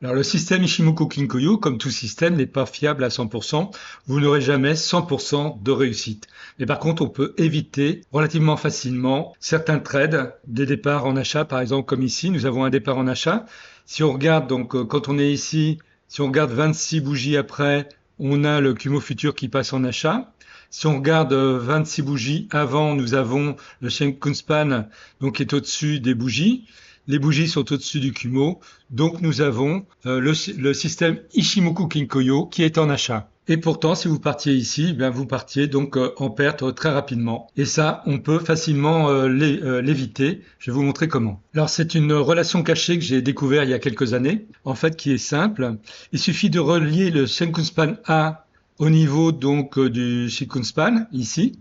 Alors le système Ishimoku Kinkoyo, comme tout système, n'est pas fiable à 100%. Vous n'aurez jamais 100% de réussite. Mais par contre, on peut éviter relativement facilement certains trades, des départs en achat, par exemple comme ici, nous avons un départ en achat. Si on regarde donc quand on est ici, si on regarde 26 bougies après, on a le Kumo futur qui passe en achat. Si on regarde 26 bougies avant, nous avons le Shenkunspan donc qui est au-dessus des bougies. Les bougies sont au-dessus du Kumo. Donc nous avons le système Ishimoku Kinkoyo qui est en achat. Et pourtant, si vous partiez ici, bien vous partiez donc en perte très rapidement. Et ça, on peut facilement l'éviter. Je vais vous montrer comment. Alors c'est une relation cachée que j'ai découvert il y a quelques années, en fait qui est simple. Il suffit de relier le Shenkunspan A au niveau donc du Shikunspan ici,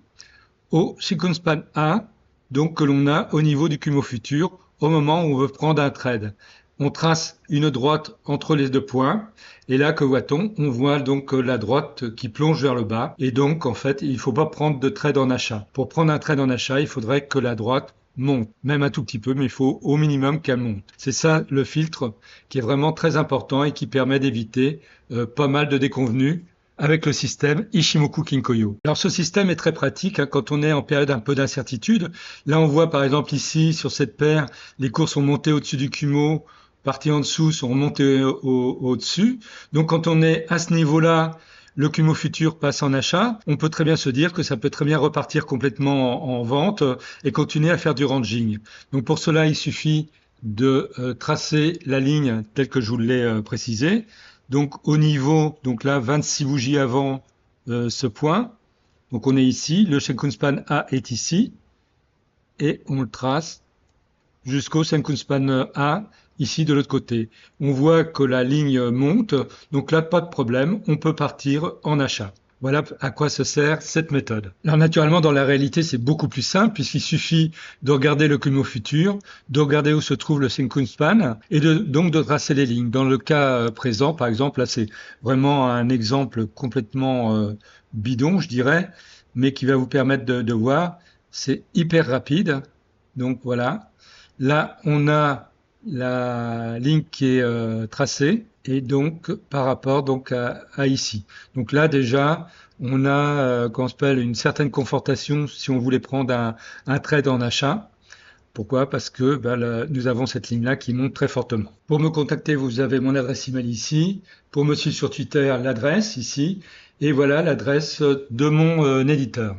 au Shikunspan A donc que l'on a au niveau du Kumo futur au moment où on veut prendre un trade. On trace une droite entre les deux points et là que voit-on? On voit donc la droite qui plonge vers le bas et donc en fait il ne faut pas prendre de trade en achat. Pour prendre un trade en achat, il faudrait que la droite monte, même un tout petit peu, mais il faut au minimum qu'elle monte. C'est ça le filtre qui est vraiment très important et qui permet d'éviter pas mal de déconvenues avec le système Ishimoku Kinkoyo. Alors ce système est très pratique quand on est en période un peu d'incertitude. Là on voit par exemple ici sur cette paire, les cours sont montés au-dessus du Kumo, parties en dessous sont remontées au-dessus. Donc quand on est à ce niveau-là, le Kumo futur passe en achat, on peut très bien se dire que ça peut très bien repartir complètement en vente et continuer à faire du ranging. Donc pour cela, il suffit de tracer la ligne telle que je vous l'ai précisé. Donc au niveau, donc là 26 bougies avant ce point, donc on est ici, le Shenkunspan A est ici, et on le trace jusqu'au Shenkunspan A, ici de l'autre côté. On voit que la ligne monte, donc là pas de problème, on peut partir en achat. Voilà à quoi se sert cette méthode. Alors naturellement, dans la réalité, c'est beaucoup plus simple puisqu'il suffit de regarder le Kumo futur, de regarder où se trouve le Shenkunspan et donc de tracer les lignes. Dans le cas présent, par exemple, là c'est vraiment un exemple complètement bidon, je dirais, mais qui va vous permettre de voir. C'est hyper rapide. Donc voilà. Là, on a la ligne qui est tracée et donc par rapport donc à ici. Donc là déjà, on a qu'on s'appelle une certaine confortation si on voulait prendre un trade en achat. Pourquoi? Parce que nous avons cette ligne-là qui monte très fortement. Pour me contacter, vous avez mon adresse email ici. Pour me suivre sur Twitter, l'adresse ici. Et voilà l'adresse de mon éditeur.